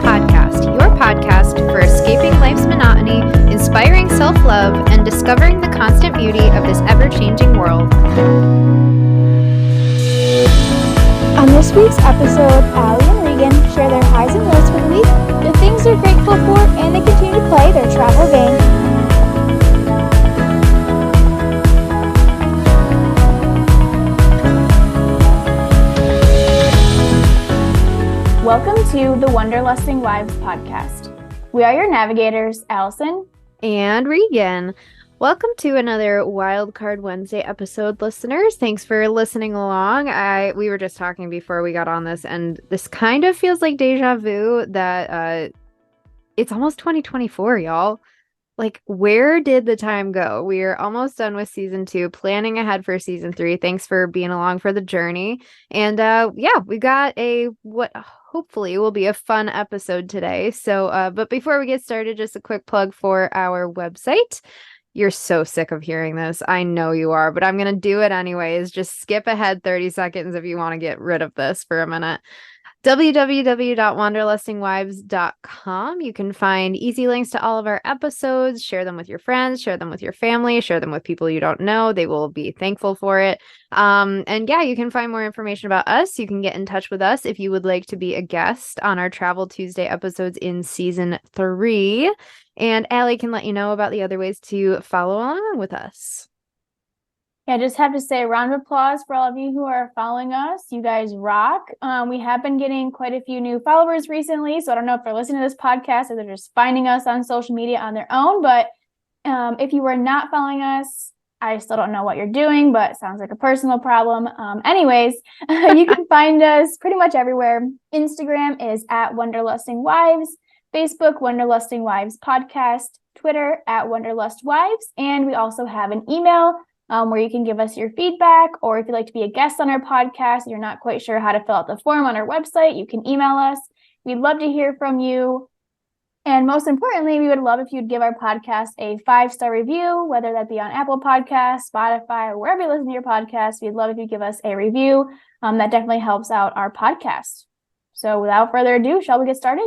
Podcast, your podcast for escaping life's monotony, inspiring self-love, and discovering the constant beauty of this ever-changing world. On this week's episode, Allie and Regan share their highs and lows for the week, the things they're grateful for, and they continue to play their travel game. Welcome to the Wanderlusting Wives podcast. We are your navigators, Allison and Regan. Welcome to another Wildcard Wednesday episode, listeners. Thanks for listening along. We were just talking before we got on this, and this kind of feels like deja vu that it's almost 2024, y'all. Like, where did the time go? We are almost done with season 2, planning ahead for season 3. Thanks for being along for the journey. And we got what hopefully will be a fun episode today. So, but before we get started, just a quick plug for our website. You're so sick of hearing this. I know you are, but I'm going to do it anyways. Just skip ahead 30 seconds if you want to get rid of this for a minute. www.wanderlustingwives.com. You can find easy links to all of our episodes, share them with your friends, share them with your family, share them with people you don't know. They will be thankful for it. And yeah, you can find more information about us. You can get in touch with us if you would like to be a guest on our Travel Tuesday episodes in season 3. And Allie can let you know about the other ways to follow along with us. Yeah, I just have to say a round of applause for all of you who are following us. You guys rock. We have been getting quite a few new followers recently, so I don't know if they're listening to this podcast or they're just finding us on social media on their own, but if you are not following us, I still don't know what you're doing, but it sounds like a personal problem. Anyways, you can find us pretty much everywhere. Instagram is at Wanderlusting Wives, Facebook, Wanderlusting Wives Podcast, Twitter at Wanderlust Wives, and we also have an email where you can give us your feedback, or if you'd like to be a guest on our podcast and you're not quite sure how to fill out the form on our website, you can email us. We'd love to hear from you. And most importantly, we would love if you'd give our podcast a 5-star review, whether that be on Apple Podcasts, Spotify, or wherever you listen to your podcast. We'd love if you give us a review. That definitely helps out our podcast. So without further ado, shall we get started?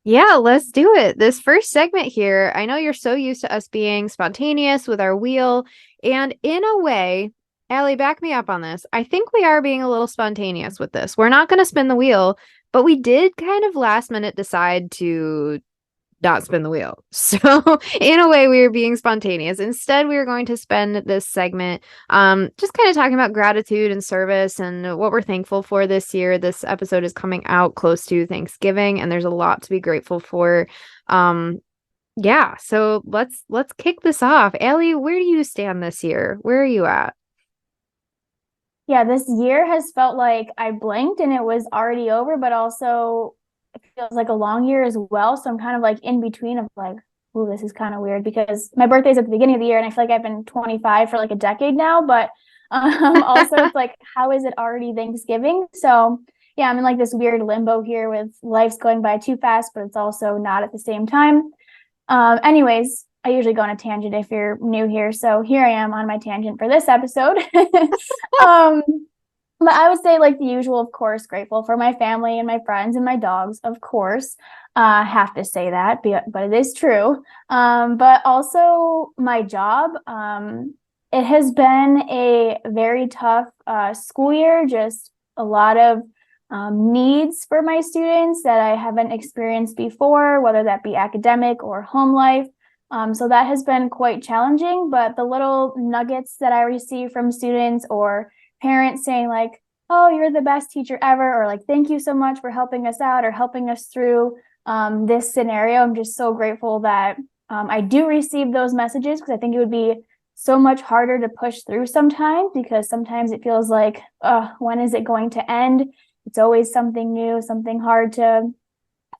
Yeah, let's do it. This first segment here, I know you're so used to us being spontaneous with our wheel. And in a way, Allie, back me up on this. I think we are being a little spontaneous with this. We're not going to spin the wheel, but we did kind of last minute decide to not spin the wheel. So in a way, we are being spontaneous. Instead, we are going to spend this segment just kind of talking about gratitude and service and what we're thankful for this year. This episode is coming out close to Thanksgiving, and there's a lot to be grateful for. Yeah, so let's kick this off. Allie, where do you stand this year? Where are you at? Yeah, this year has felt like I blinked and it was already over, but also it feels like a long year as well. So I'm kind of like in between of like, ooh, this is kind of weird because my birthday's at the beginning of the year and I feel like I've been 25 for like a decade now, but also it's like, how is it already Thanksgiving? So yeah, I'm in like this weird limbo here with life's going by too fast, but it's also not at the same time. Anyways, I usually go on a tangent if you're new here. So here I am on my tangent for this episode. But I would say like the usual, of course, grateful for my family and my friends and my dogs, of course. Have to say that, but it is true. But also my job. It has been a very tough school year, just a lot of needs for my students that I haven't experienced before, whether that be academic or home life. So that has been quite challenging, but the little nuggets that I receive from students or parents saying like, oh, you're the best teacher ever, or like, thank you so much for helping us out or helping us through this scenario. I'm just so grateful that I do receive those messages, because I think it would be so much harder to push through sometimes, because sometimes it feels like, when is it going to end? It's always something new, something hard to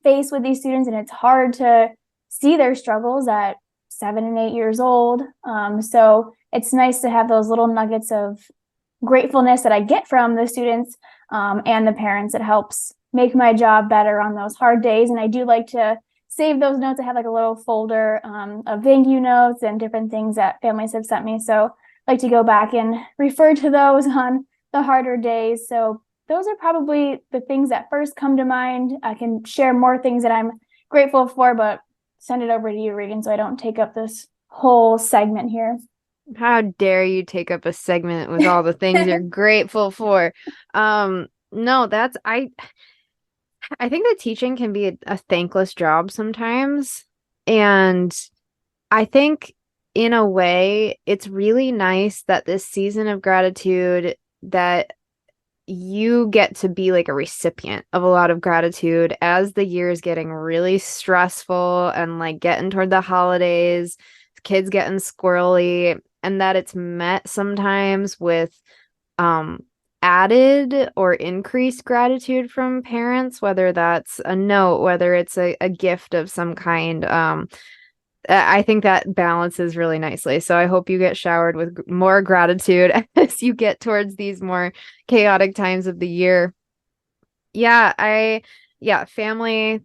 face with these students, and it's hard to see their struggles at 7 and 8 years old. So it's nice to have those little nuggets of gratefulness that I get from the students and the parents. It helps make my job better on those hard days. And I do like to save those notes. I have like a little folder of thank you notes and different things that families have sent me. So I like to go back and refer to those on the harder days. So those are probably the things that first come to mind. I can share more things that I'm grateful for, but send it over to you, Regan, so I don't take up this whole segment here. How dare you take up a segment with all the things you're grateful for? No, I think that teaching can be a thankless job sometimes. And I think in a way, it's really nice that this season of gratitude that you get to be like a recipient of a lot of gratitude as the year is getting really stressful and like getting toward the holidays, kids getting squirrely, and that it's met sometimes with um added or increased gratitude from parents, whether that's a note, whether it's a gift of some kind. I think that balances really nicely. So I hope you get showered with more gratitude as you get towards these more chaotic times of the year. Yeah, yeah, family,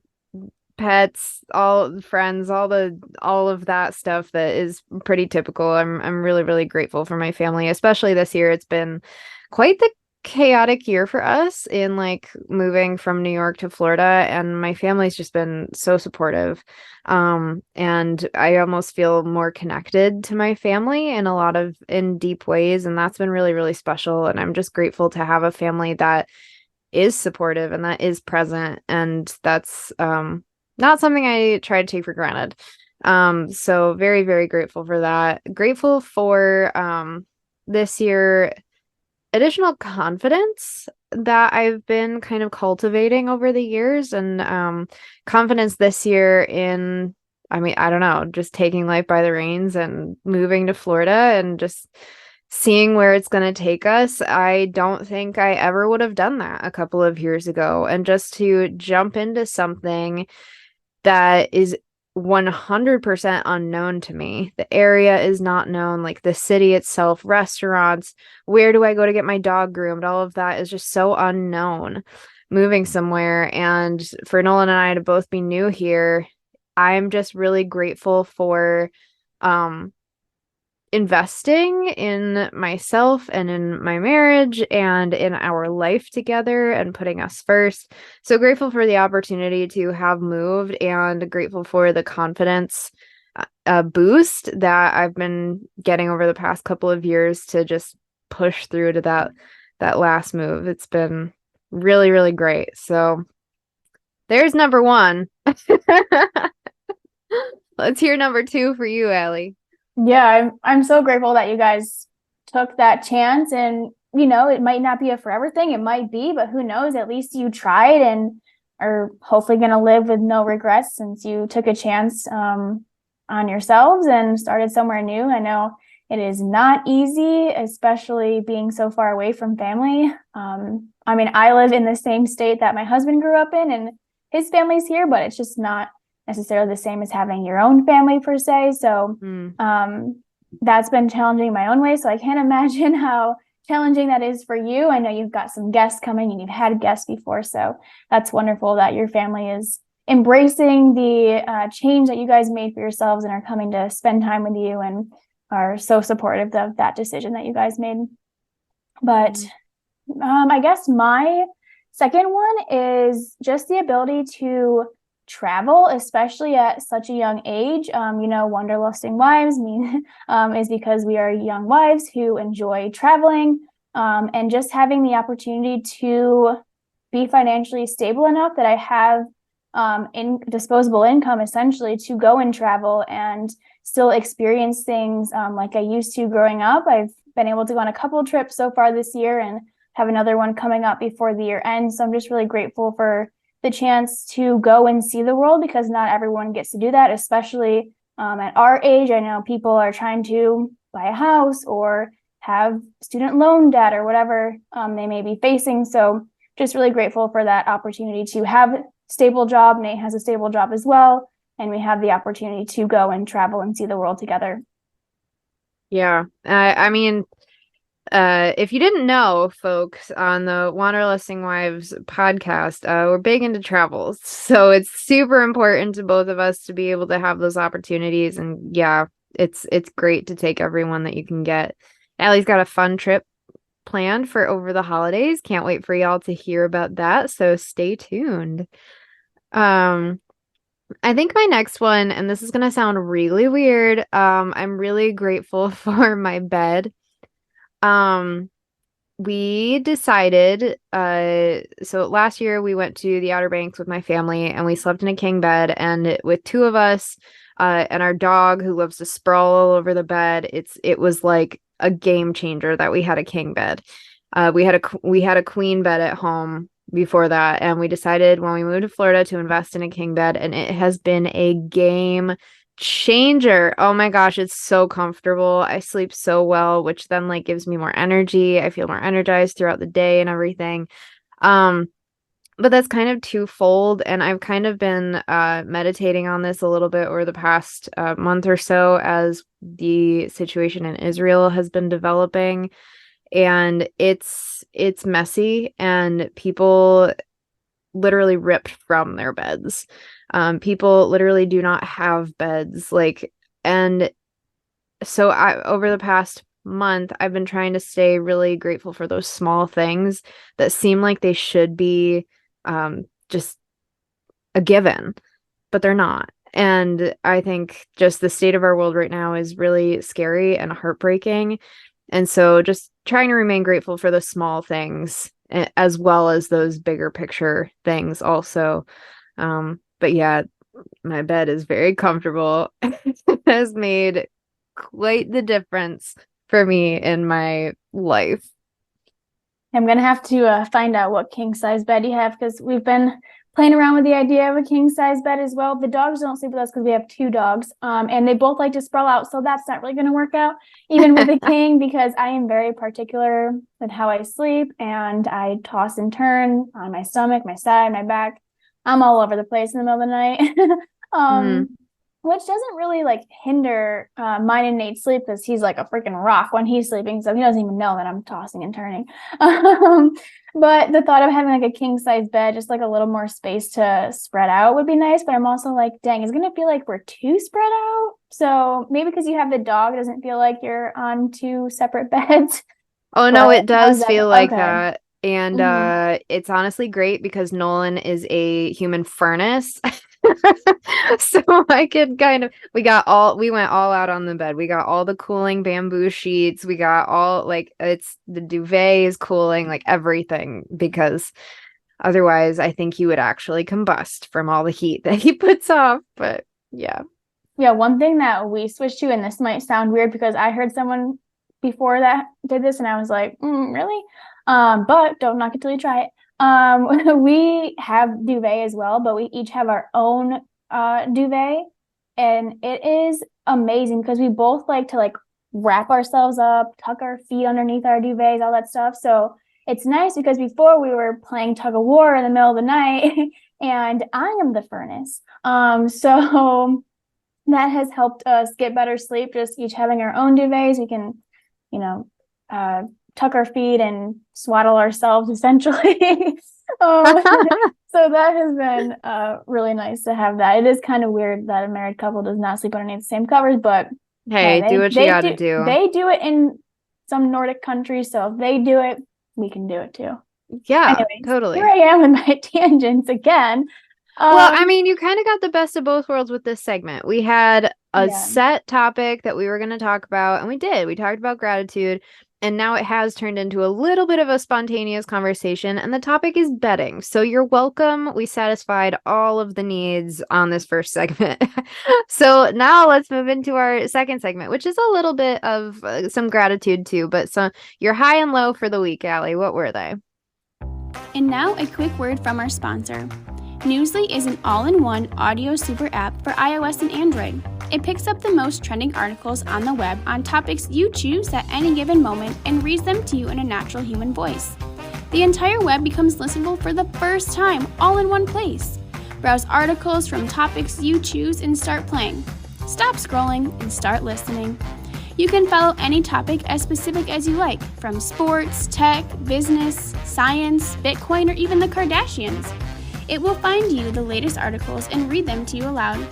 pets, all friends, all of that stuff that is pretty typical. I'm really, really grateful for my family, especially this year. It's been quite the chaotic year for us in like moving from New York to Florida, and my family's just been so supportive. And I almost feel more connected to my family in deep ways, and that's been really, really special. And I'm just grateful to have a family that is supportive and that is present, and that's not something I try to take for granted. So very, very grateful for that. Grateful for this year additional confidence that I've been kind of cultivating over the years, and confidence this year in, I mean, I don't know, just taking life by the reins and moving to Florida and just seeing where it's going to take us. I don't think I ever would have done that a couple of years ago. And just to jump into something that is 100% unknown to me. The area is not known, like the city itself, restaurants, where do I go to get my dog groomed? All of that is just so unknown moving somewhere. And for Nolan and I to both be new here, I'm just really grateful for investing in myself and in my marriage and in our life together and putting us first. So grateful for the opportunity to have moved, and grateful for the confidence boost that I've been getting over the past couple of years to just push through to that last move. It's been really, really great. So there's number one. Let's hear number two for you, Allie. Yeah, I'm so grateful that you guys took that chance, and it might not be a forever thing, it might be, but who knows, at least you tried and are hopefully going to live with no regrets since you took a chance on yourselves and started somewhere new. I know it is not easy, especially being so far away from family. I mean, I live in the same state that my husband grew up in, and his family's here, but it's just not necessarily the same as having your own family per se. So that's been challenging in my own way. So I can't imagine how challenging that is for you. I know you've got some guests coming and you've had guests before. So that's wonderful that your family is embracing the change that you guys made for yourselves and are coming to spend time with you and are so supportive of that decision that you guys made. But I guess my second one is just the ability to travel, especially at such a young age. Wanderlusting wives is because we are young wives who enjoy traveling, and just having the opportunity to be financially stable enough that I have in disposable income essentially to go and travel and still experience things like I used to growing up. I've been able to go on a couple of trips so far this year and have another one coming up before the year ends. So I'm just really grateful for the chance to go and see the world, because not everyone gets to do that, especially at our age. I know people are trying to buy a house or have student loan debt or whatever they may be facing. So just really grateful for that opportunity to have a stable job. Nate has a stable job as well, and we have the opportunity to go and travel and see the world together. Yeah, I mean, if you didn't know, folks, on the Wanderlusting Wives podcast, we're big into travels. So it's super important to both of us to be able to have those opportunities. And yeah, it's great to take everyone that you can get. Allie's got a fun trip planned for over the holidays. Can't wait for y'all to hear about that. So stay tuned. Um, I think my next one, and this is gonna sound really weird, I'm really grateful for my bed. Um, we decided, so last year we went to the Outer Banks with my family and we slept in a king bed and with two of us, and our dog who loves to sprawl all over the bed. It was like a game changer that we had a king bed. We had a queen bed at home before that, and we decided when we moved to Florida to invest in a king bed, and it has been a game changer. Oh my gosh, it's so comfortable. I sleep so well, which then like gives me more energy. I feel more energized throughout the day and everything. Um, but that's kind of twofold, and I've kind of been meditating on this a little bit over the past month or so as the situation in Israel has been developing, and it's messy, and people literally ripped from their beds. People literally do not have beds, like, and so over the past month, I've been trying to stay really grateful for those small things that seem like they should be just a given, but they're not. And I think just the state of our world right now is really scary and heartbreaking. And so just trying to remain grateful for the small things as well as those bigger picture things also. But yeah, my bed is very comfortable. It has made quite the difference for me in my life. I'm gonna have to find out what king size bed you have, because we've been playing around with the idea of a king size bed as well. The dogs don't sleep with us because we have two dogs, and they both like to sprawl out, so that's not really going to work out even with a king, because I am very particular with how I sleep, and I toss and turn on my stomach, my side, my back. I'm all over the place in the middle of the night. Which doesn't really like hinder mine and Nate's sleep, because he's like a freaking rock when he's sleeping, so he doesn't even know that I'm tossing and turning. But the thought of having like a king size bed, just like a little more space to spread out, would be nice. But I'm also like, dang, it's gonna feel like we're too spread out. So maybe because you have the dog, it doesn't feel like you're on two separate beds. Oh no, it does feel like that. And it's honestly great because Nolan is a human furnace. So I could kind of, we went all out on the bed. We got all the cooling bamboo sheets. We got all like, the duvet is cooling, like everything, because otherwise I think he would actually combust from all the heat that he puts off. But yeah. Yeah, one thing that we switched to, and this might sound weird because I heard someone before that did this and I was like, really? But don't knock it till you try it. We have duvet as well, but we each have our own duvet, and it is amazing because we both like to like wrap ourselves up, tuck our feet underneath our duvets, all that stuff. So it's nice because before we were playing tug of war in the middle of the night and I am the furnace. So that has helped us get better sleep, just each having our own duvets. We can, tuck our feet and swaddle ourselves essentially. So that has been really nice to have that. It is kind of weird that a married couple does not sleep underneath the same covers, but hey, do what you gotta do. They do it in some Nordic countries, so if they do it, we can do it too. Yeah, anyways, totally. Here I am with my tangents again. Well, I mean, you kind of got the best of both worlds with this segment. We had a set topic that we were going to talk about, and we did. We talked about gratitude, and now it has turned into a little bit of a spontaneous conversation, and the topic is bedding. So you're welcome. We satisfied all of the needs on this first segment. So now let's move into our second segment, which is a little bit of some gratitude too, but your high and low for the week, Allie. What were they? And now a quick word from our sponsor. Newsly is an all-in-one audio super app for iOS and Android. It picks up the most trending articles on the web on topics you choose at any given moment and reads them to you in a natural human voice. The entire web becomes listenable for the first time, all in one place. Browse articles from topics you choose and start playing. Stop scrolling and start listening. You can follow any topic as specific as you like, from sports, tech, business, science, Bitcoin, or even the Kardashians. It will find you the latest articles and read them to you aloud.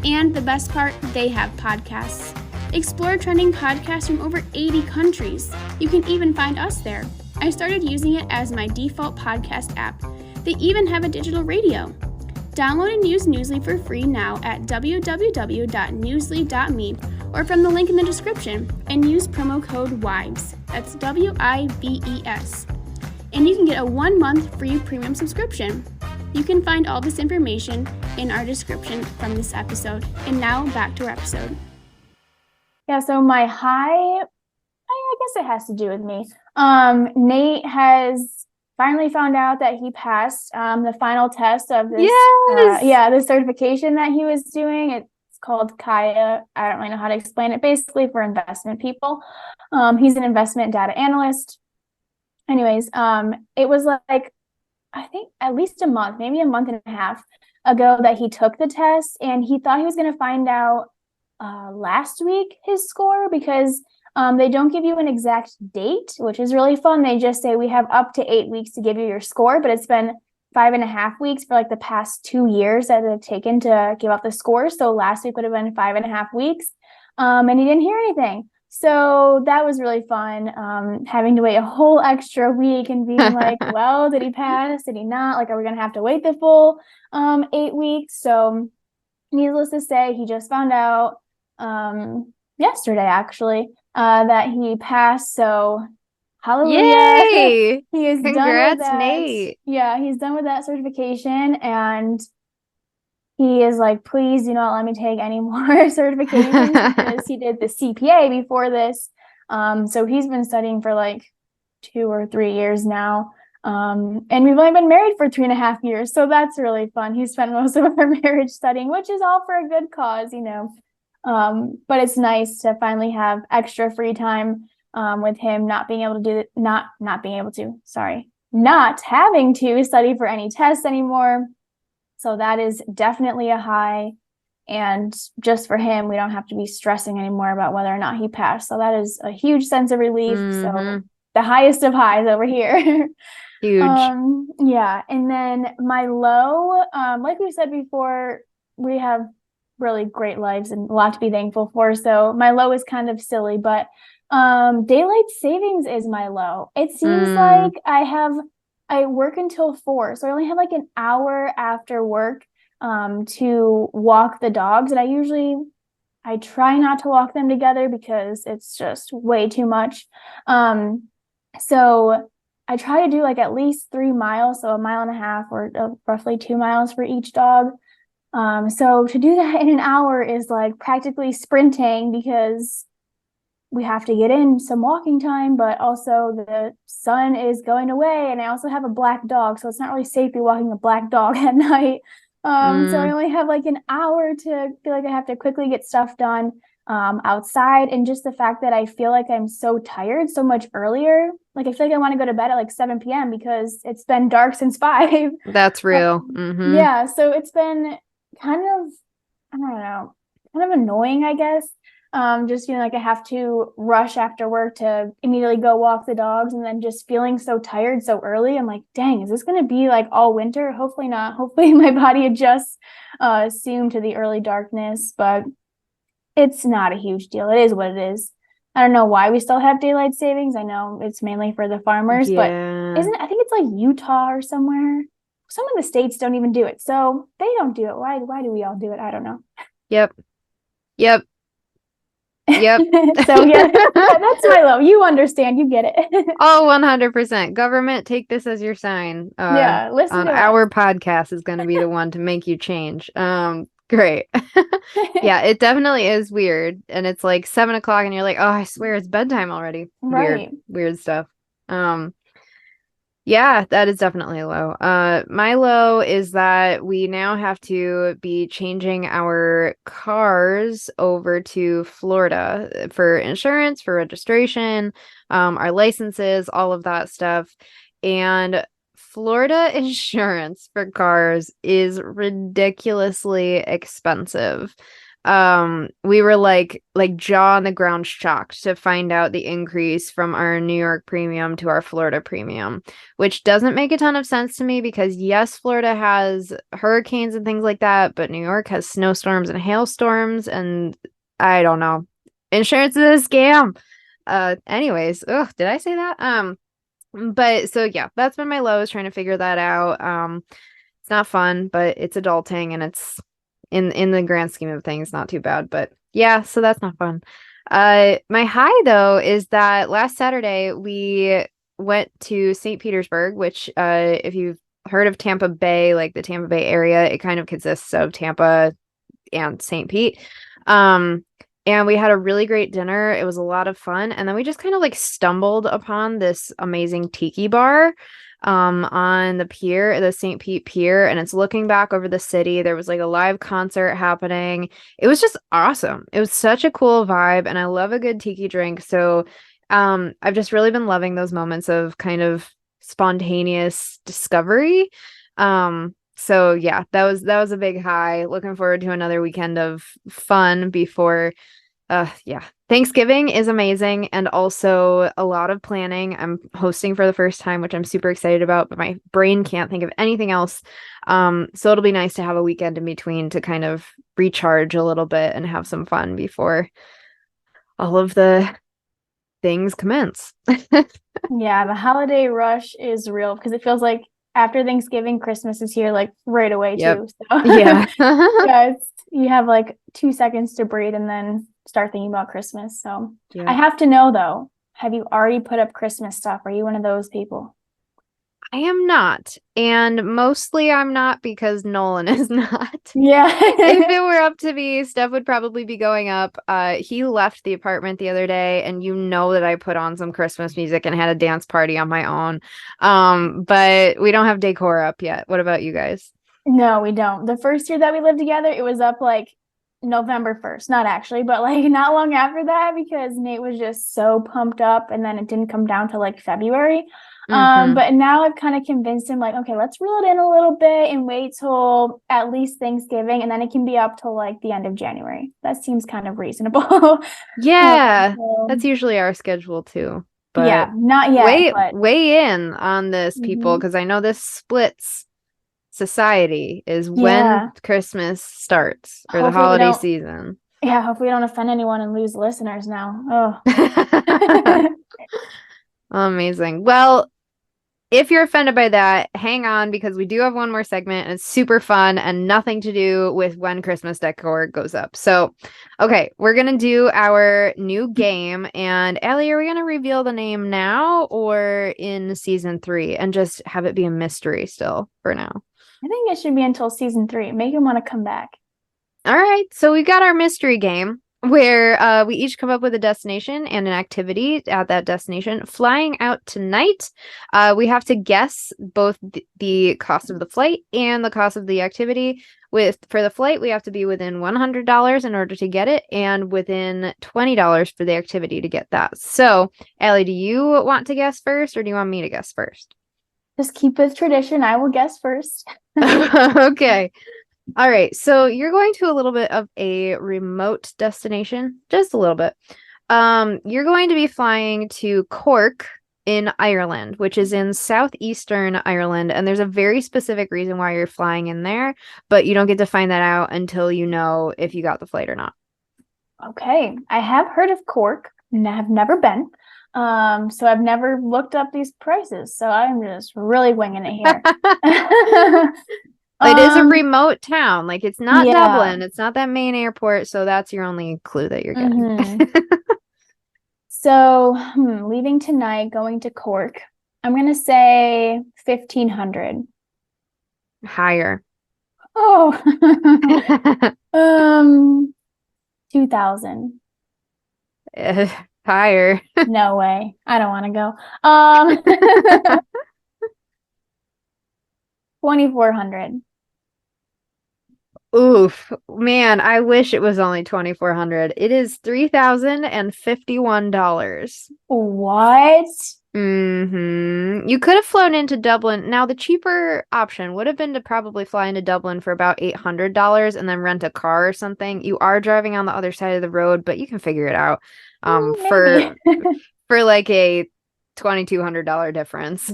And the best part, they have podcasts. Explore trending podcasts from over 80 countries. You can even find us there. I started using it as my default podcast app. They even have a digital radio. Download and use Newsly for free now at www.newsly.me or from the link in the description, and use promo code WIVES. That's WIVES. And you can get a 1-month free premium subscription. You can find all this information in our description from this episode. And now back to our episode. Yeah, so my high, I guess it has to do with me. Nate has finally found out that he passed the final test of this, the certification that he was doing. It's called Kaya. I don't really know how to explain it. Basically for investment people. He's an investment data analyst. Anyways, it was like, I think at least a month, maybe a month and a half ago that he took the test, and he thought he was going to find out last week his score, because they don't give you an exact date, which is really fun. They just say we have up to 8 weeks to give you your score, but it's been 5.5 weeks for like the past 2 years that they've taken to give out the score. So last week would have been 5.5 weeks, and he didn't hear anything. So that was really fun, having to wait a whole extra week and being like, well, did he pass? Did he not? Like, are we going to have to wait the full 8 weeks? So needless to say, he just found out yesterday, actually, that he passed. So hallelujah. Yay! He is Congrats, done with that. Nate. Yeah, he's done with that certification, and he is like, please do not let me take any more certifications, because he did the CPA before this. So he's been studying for like 2 or 3 years now. And we've only been married for 3.5 years. So that's really fun. He spent most of our marriage studying, which is all for a good cause, you know. But it's nice to finally have extra free time with him not having to study for any tests anymore. So that is definitely a high. And just for him, we don't have to be stressing anymore about whether or not he passed. So that is a huge sense of relief. So the highest of highs over here. Huge. Yeah. And then my low, like we said before, we have really great lives and a lot to be thankful for. So my low is kind of silly, but daylight savings is my low. It seems like I work until 4, so I only have like an hour after work to walk the dogs, and I try not to walk them together because it's just way too much. So I try to do like at least 3 miles, so 1.5 miles or roughly 2 miles for each dog. So to do that in an hour is like practically sprinting, because we have to get in some walking time, but also the sun is going away, and I also have a black dog, so it's not really safe to be walking a black dog at night. So I only have like an hour to feel like I have to quickly get stuff done outside. And just the fact that I feel like I'm so tired so much earlier, like I feel like I want to go to bed at like 7 p.m. because it's been dark since 5. That's real. Yeah, so it's been kind of, I don't know, kind of annoying, I guess. Just feeling like I have to rush after work to immediately go walk the dogs, and then just feeling so tired so early. I'm like, dang, is this going to be like all winter? Hopefully not. Hopefully my body adjusts soon to the early darkness, but it's not a huge deal. It is what it is. I don't know why we still have daylight savings. I know it's mainly for the farmers, but I think it's like Utah or somewhere. Some of the states don't even do it. So they don't do it. Why do we all do it? I don't know. Yep. So yeah, that's my low. You understand, you get it. Oh, 100%. Government, take this as your sign. Listen on to our podcast is going to be the one to make you change. Great. Yeah, it definitely is weird. And it's like 7 o'clock and you're like, oh, I swear it's bedtime already. Right. Weird stuff. Yeah, that is definitely a low. My low is that we now have to be changing our cars over to Florida for insurance, for registration, our licenses, all of that stuff. And Florida insurance for cars is ridiculously expensive. We were like jaw on the ground shocked to find out the increase from our New York premium to our Florida premium, which doesn't make a ton of sense to me because yes, Florida has hurricanes and things like that, but New York has snowstorms and hailstorms, and I don't know. Insurance is a scam. Anyways, did I say that? But so yeah, that's been my low, is trying to figure that out. It's not fun, but it's adulting, and it's in the grand scheme of things not too bad. But yeah, so that's not fun. My high though is that last Saturday we went to St. Petersburg, which if you've heard of Tampa Bay, like the Tampa Bay area, it kind of consists of Tampa and St. Pete. And we had a really great dinner. It was a lot of fun. And then we just kind of like stumbled upon this amazing tiki bar on the pier, the St. Pete Pier, and it's looking back over the city. There was like a live concert happening. It was just awesome. It was such a cool vibe, and I love a good tiki drink. So I've just really been loving those moments of kind of spontaneous discovery. So yeah, that was a big high. Looking forward to another weekend of fun before yeah. Thanksgiving is amazing, and also a lot of planning. I'm hosting for the first time, which I'm super excited about, but my brain can't think of anything else. So it'll be nice to have a weekend in between to kind of recharge a little bit and have some fun before all of the things commence. Yeah, the holiday rush is real because it feels like after Thanksgiving, Christmas is here like right away too. So Yeah. yeah, you have like 2 seconds to breathe and then start thinking about Christmas. So Yeah. I have to know though, have you already put up Christmas stuff? Are you one of those people? I am not. And mostly I'm not because Nolan is not. Yeah. If it were up to me, stuff would probably be going up. He left the apartment the other day, and you know that I put on some Christmas music and had a dance party on my own. But we don't have decor up yet. What about you guys? No, we don't. The first year that we lived together, it was up like November 1st. Not actually, but like not long after that because Nate was just so pumped up and then it didn't come down to like February. But now I've kind of convinced him like, okay, let's reel it in a little bit and wait till at least Thanksgiving, and then it can be up till like the end of January. That seems kind of reasonable. Yeah, So, that's usually our schedule too. But yeah, not yet, but weigh in on this, people, because I know this splits society is when Christmas starts, or the hopefully we holiday don't, season. yeah, hopefully we don't offend anyone and lose listeners now. Oh. Amazing. Well, if you're offended by that, hang on, because we do have one more segment, and it's super fun and nothing to do with when Christmas decor goes up. So, okay, we're going to do our new game. And Allie, are we going to reveal the name now or in season 3 and just have it be a mystery still for now? I think it should be until season 3. Make him want to come back. All right. So we got our mystery game where we each come up with a destination and an activity at that destination. Flying out tonight, we have to guess both the cost of the flight and the cost of the activity. For the flight, we have to be within $100 in order to get it, and within $20 for the activity to get that. So, Allie, do you want to guess first, or do you want me to guess first? Just keep with tradition. I will guess first. Okay. All right, so you're going to a little bit of a remote destination, just a little bit. You're going to be flying to Cork in Ireland, which is in southeastern Ireland, and there's a very specific reason why you're flying in there, but you don't get to find that out until you know if you got the flight or not. Okay, I have heard of Cork and I have never been. So I've never looked up these prices, so I'm just really winging it here. It is a remote town. Like, it's not Dublin. It's not that main airport. So that's your only clue that you're getting. So, leaving tonight, going to Cork. I'm going to say 1,500. Higher. Oh. 2,000. Higher. No way. I don't want to go. 2,400. Oof, man, I wish it was only 2,400. It is $3,051. What? You could have flown into Dublin. Now, the cheaper option would have been to probably fly into Dublin for about $800 and then rent a car or something. You are driving on the other side of the road, but you can figure it out. For like a $2,200 difference.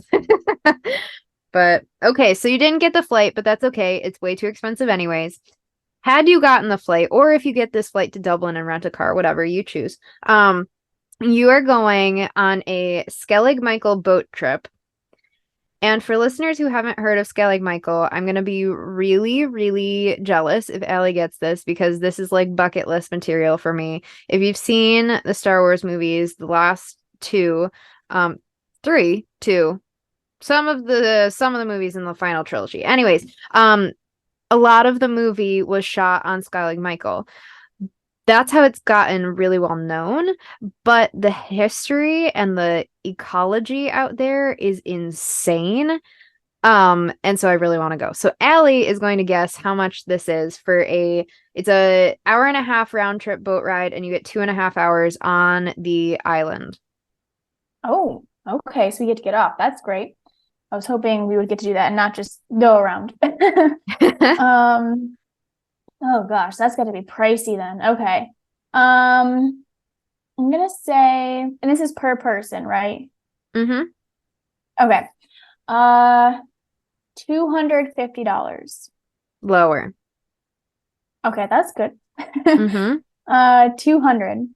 But okay, so you didn't get the flight, but that's okay. It's way too expensive anyways. had you gotten the flight, or if you get this flight to Dublin and rent a car, whatever you choose, you are going on a Skellig Michael boat trip. And for listeners who haven't heard of Skellig Michael, I'm going to be really, really jealous if Allie gets this, because this is like bucket list material for me. If you've seen the Star Wars movies, the last two, some of the movies in the final trilogy. Anyways, a lot of the movie was shot on Skellig Michael. That's how it's gotten really well known, but the history and the ecology out there is insane. And so I really want to go. So Allie is going to guess how much this is for it's a hour and a half round trip boat ride, and you get 2.5 hours on the island. Oh, okay. So we get to get off. That's great. I was hoping we would get to do that and not just go around. Oh gosh, that's got to be pricey then. Okay. I'm gonna say, and this is per person, right? Mm-hmm. Okay. $250. Lower. Okay, that's good. Mm-hmm. 200.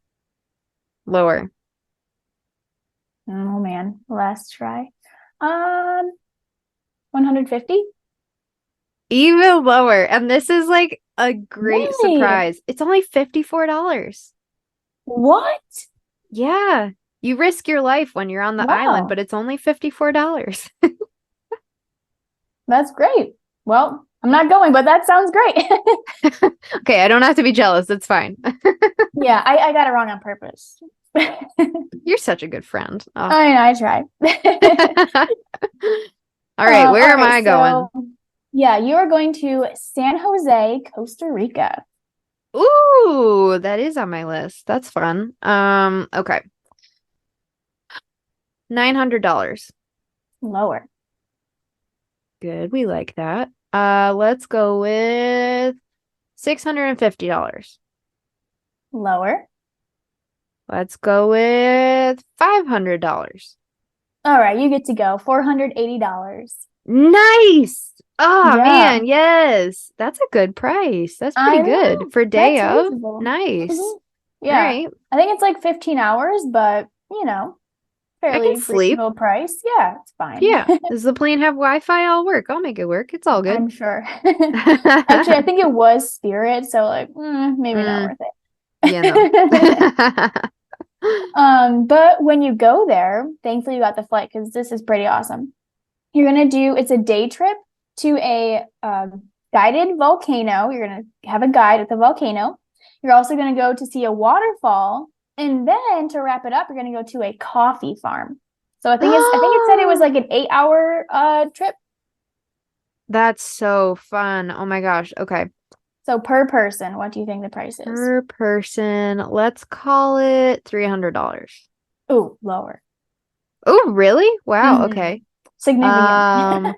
Lower. Oh man, last try. 150. Even lower. And this is like a great Really? surprise. It's only $54. What? Yeah. You risk your life when you're on the island, but it's only $54. That's great. Well, I'm not going, but that sounds great. Okay, I don't have to be jealous. It's fine. Yeah, I got it wrong on purpose. You're such a good friend. Oh. I know, I try. All right, where am I going? Yeah, you are going to San Jose, Costa Rica. Ooh, that is on my list. That's fun. Okay. $900. Lower. Good, we like that. Let's go with $650. Lower. Let's go with $500. All right, you get to go. $480. Nice. Oh Yeah. man, yes. That's a good price. That's pretty good for day That's of. reasonable. Nice. Mhm. Yeah. All right. I think it's like 15 hours, but fairly sleep. reasonable price. Yeah, it's fine. Yeah. Does the plane have Wi-Fi? I'll work. I'll make it work. It's all good. I'm sure. Actually, I think it was Spirit, so like maybe not worth it. Yeah, no. But when you go there, thankfully you got the flight because this is pretty awesome. It's a day trip to a guided volcano. You're gonna have a guide at the volcano. You're also gonna go to see a waterfall, and then to wrap it up, you're gonna go to a coffee farm. So I think it said it was like an 8-hour trip. That's so fun. Oh my gosh. Okay. So per person, what do you think the price is? Per person, let's call it $300. Ooh, lower. Oh, really? Wow. Mhm. Okay. Significant.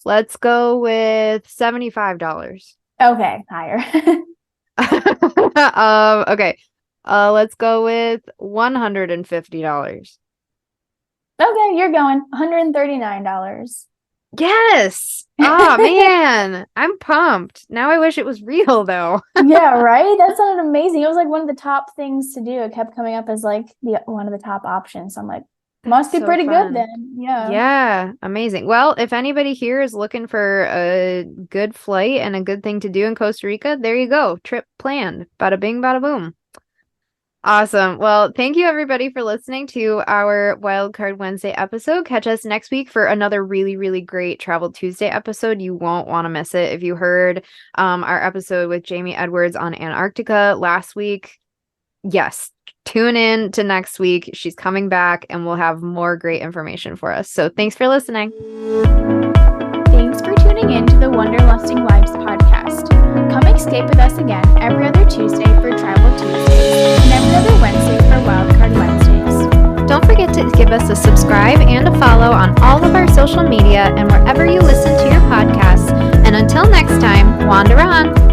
Let's go with $75. Okay, higher. Okay. Let's go with $150. Okay, you're going $139. Yes. Oh man, I'm pumped. Now I wish it was real though. Yeah, right? That sounded amazing. It was like one of the top things to do. It kept coming up as like one of the top options. So I'm like, must be so pretty fun. good then. Yeah. Yeah, amazing. Well, if anybody here is looking for a good flight and a good thing to do in Costa Rica, there you go. Trip planned. Bada bing, bada boom. Awesome. Well, thank you everybody for listening to our Wildcard Wednesday episode. Catch us next week for another really, really great Travel Tuesday episode. You won't want to miss it. If you heard our episode with Jamie Edwards on Antarctica last week, yes, tune in to next week. She's coming back and we'll have more great information for us. So thanks for listening. Thanks for tuning in to the Wanderlusting Wives podcast. Come escape with us again every other Tuesday for Travel Tuesdays and every other Wednesday for Wildcard Wednesdays. Don't forget to give us a subscribe and a follow on all of our social media and wherever you listen to your podcasts. And until next time, wander on.